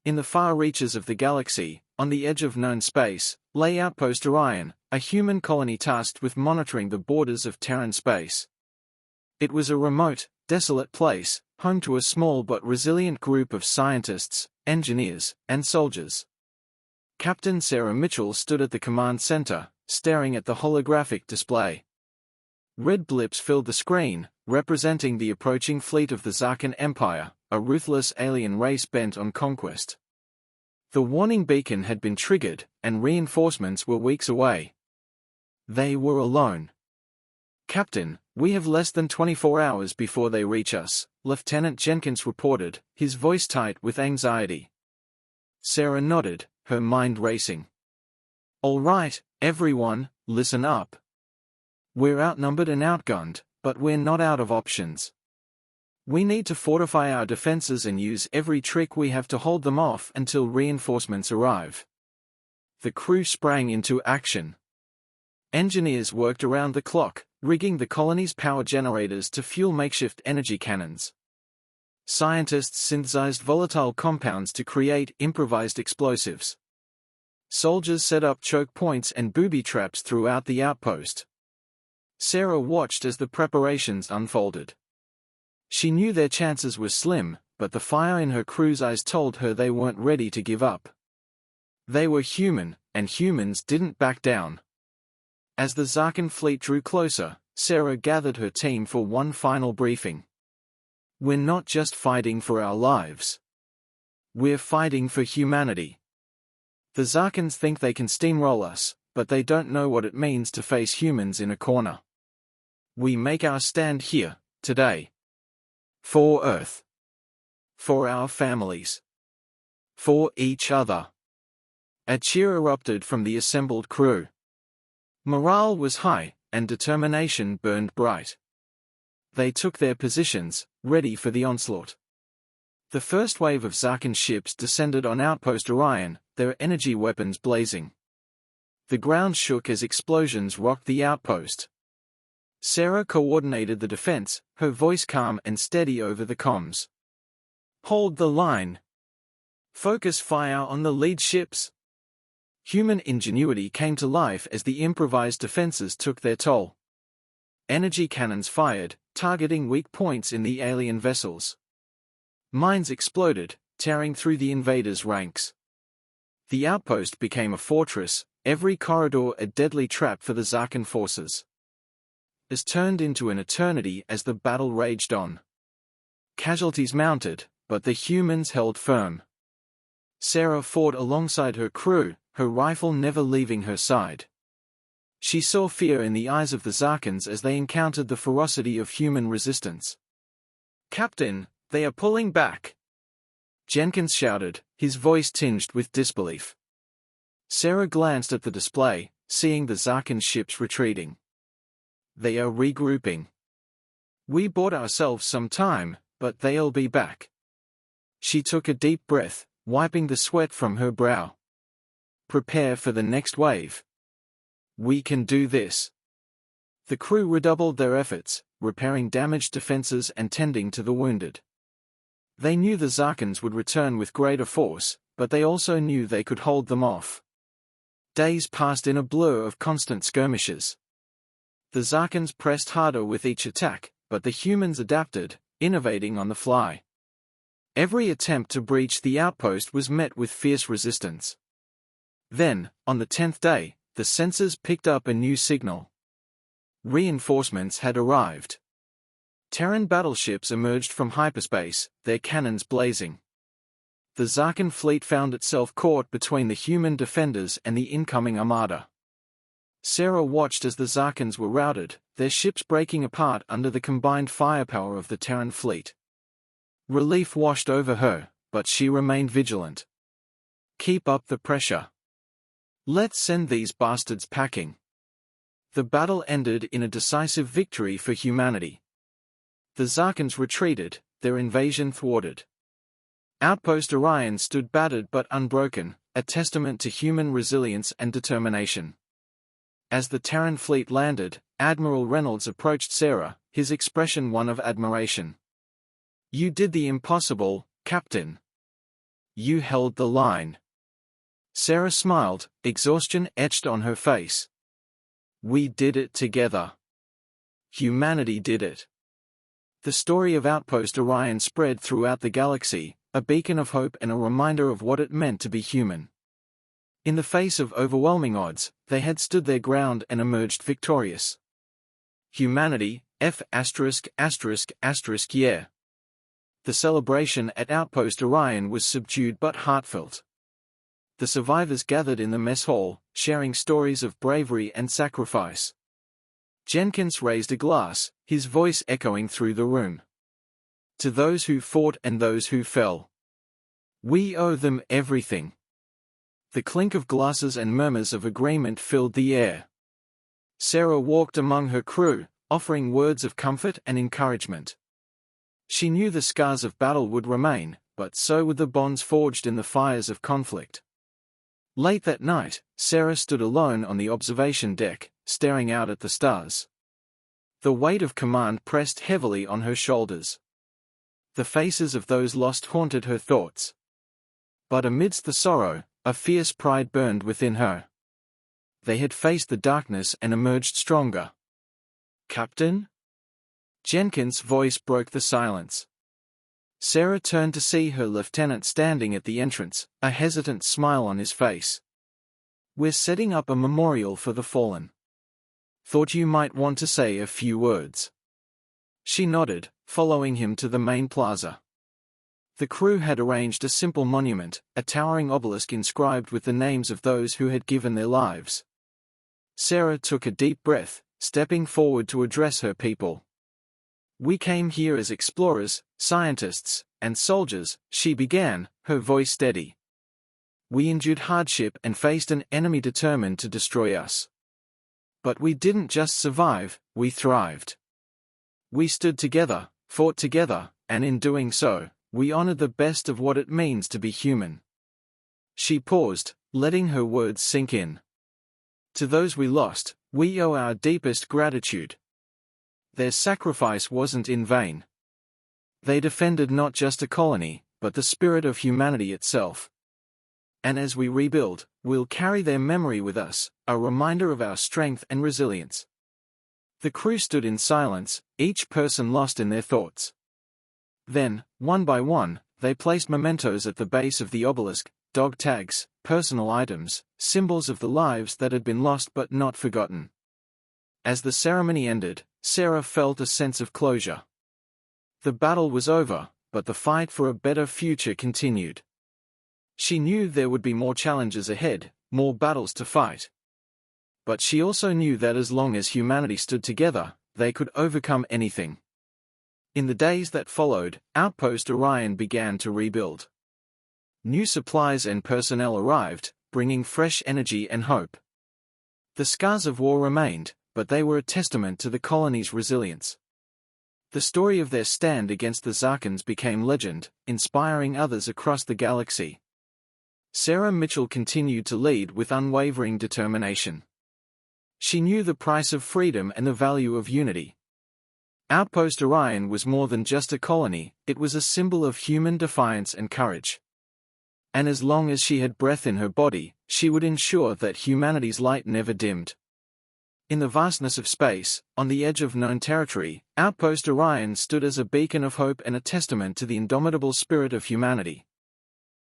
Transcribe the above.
In the far reaches of the galaxy, on the edge of known space, lay Outpost Orion, a human colony tasked with monitoring the borders of Terran space. It was a remote, desolate place, home to a small but resilient group of scientists, engineers, and soldiers. Captain Sarah Mitchell stood at the command center, staring at the holographic display. Red blips filled the screen, representing the approaching fleet of the Zarkon Empire, a ruthless alien race bent on conquest. The warning beacon had been triggered, and reinforcements were weeks away. They were alone. "Captain, we have less than 24 hours before they reach us," Lieutenant Jenkins reported, his voice tight with anxiety. Sarah nodded, her mind racing. "All right, everyone, listen up. We're outnumbered and outgunned, but we're not out of options. We need to fortify our defenses and use every trick we have to hold them off until reinforcements arrive." The crew sprang into action. Engineers worked around the clock, rigging the colony's power generators to fuel makeshift energy cannons. Scientists synthesized volatile compounds to create improvised explosives. Soldiers set up choke points and booby traps throughout the outpost. Sarah watched as the preparations unfolded. She knew their chances were slim, but the fire in her crew's eyes told her they weren't ready to give up. They were human, and humans didn't back down. As the Zarkon fleet drew closer, Sarah gathered her team for one final briefing. "We're not just fighting for our lives. We're fighting for humanity. The Zarkons think they can steamroll us, but they don't know what it means to face humans in a corner. We make our stand here, today. For Earth. For our families. For each other." A cheer erupted from the assembled crew. Morale was high, and determination burned bright. They took their positions, ready for the onslaught. The first wave of Zarkon ships descended on Outpost Orion, their energy weapons blazing. The ground shook as explosions rocked the outpost. Sarah coordinated the defense, her voice calm and steady over the comms. "Hold the line. Focus fire on the lead ships." Human ingenuity came to life as the improvised defenses took their toll. Energy cannons fired, targeting weak points in the alien vessels. Mines exploded, tearing through the invaders' ranks. The outpost became a fortress, every corridor a deadly trap for the Zarkon forces. It turned into an eternity as the battle raged on. Casualties mounted, but the humans held firm. Sarah fought alongside her crew, her rifle never leaving her side. She saw fear in the eyes of the Zarkons as they encountered the ferocity of human resistance. "Captain, they are pulling back!" Jenkins shouted, his voice tinged with disbelief. Sarah glanced at the display, seeing the Zarkon ships retreating. "They are regrouping. We bought ourselves some time, but they'll be back." She took a deep breath, wiping the sweat from her brow. "Prepare for the next wave. We can do this." The crew redoubled their efforts, repairing damaged defenses and tending to the wounded. They knew the Zarkons would return with greater force, but they also knew they could hold them off. Days passed in a blur of constant skirmishes. The Zarkons pressed harder with each attack, but the humans adapted, innovating on the fly. Every attempt to breach the outpost was met with fierce resistance. Then, on the 10th day, the sensors picked up a new signal. Reinforcements had arrived. Terran battleships emerged from hyperspace, their cannons blazing. The Zarkon fleet found itself caught between the human defenders and the incoming armada. Sarah watched as the Zarkons were routed, their ships breaking apart under the combined firepower of the Terran fleet. Relief washed over her, but she remained vigilant. "Keep up the pressure. Let's send these bastards packing." The battle ended in a decisive victory for humanity. The Zarkons retreated, their invasion thwarted. Outpost Orion stood battered but unbroken, a testament to human resilience and determination. As the Terran fleet landed, Admiral Reynolds approached Sarah, his expression one of admiration. "You did the impossible, Captain. you held the line. Sarah smiled, exhaustion etched on her face. We did it together. Humanity did it. The story of Outpost Orion spread throughout the galaxy, a beacon of hope and a reminder of what it meant to be human. In the face of overwhelming odds, they had stood their ground and emerged victorious. Humanity, yeah. The celebration at Outpost Orion was subdued but heartfelt. The survivors gathered in the mess hall, sharing stories of bravery and sacrifice. Jenkins raised a glass, his voice echoing through the room. To those who fought and those who fell. We owe them everything. The clink of glasses and murmurs of agreement filled the air. Sarah walked among her crew, offering words of comfort and encouragement. She knew the scars of battle would remain, but so would the bonds forged in the fires of conflict. Late that night, Sarah stood alone on the observation deck, staring out at the stars. The weight of command pressed heavily on her shoulders. The faces of those lost haunted her thoughts. But amidst the sorrow, a fierce pride burned within her. They had faced the darkness and emerged stronger. Captain? Jenkins' voice broke the silence. Sarah turned to see her lieutenant standing at the entrance, a hesitant smile on his face. We're setting up a memorial for the fallen. Thought you might want to say a few words. She nodded, following him to the main plaza. The crew had arranged a simple monument, a towering obelisk inscribed with the names of those who had given their lives. Sarah took a deep breath, stepping forward to address her people. We came here as explorers, scientists, and soldiers, she began, her voice steady. We endured hardship and faced an enemy determined to destroy us. But we didn't just survive, we thrived. We stood together, fought together, and in doing so, we honored the best of what it means to be human. She paused, letting her words sink in. To those we lost, we owe our deepest gratitude. Their sacrifice wasn't in vain. They defended not just a colony, but the spirit of humanity itself. And as we rebuild, we'll carry their memory with us, a reminder of our strength and resilience. The crew stood in silence, each person lost in their thoughts. Then, one by one, they placed mementos at the base of the obelisk, dog tags, personal items, symbols of the lives that had been lost but not forgotten. As the ceremony ended, Sarah felt a sense of closure. The battle was over, but the fight for a better future continued. She knew there would be more challenges ahead, more battles to fight. But she also knew that as long as humanity stood together, they could overcome anything. In the days that followed, Outpost Orion began to rebuild. New supplies and personnel arrived, bringing fresh energy and hope. The scars of war remained, but they were a testament to the colony's resilience. The story of their stand against the Zarkons became legend, inspiring others across the galaxy. Sarah Mitchell continued to lead with unwavering determination. She knew the price of freedom and the value of unity. Outpost Orion was more than just a colony, it was a symbol of human defiance and courage. And as long as she had breath in her body, she would ensure that humanity's light never dimmed. In the vastness of space, on the edge of known territory, Outpost Orion stood as a beacon of hope and a testament to the indomitable spirit of humanity.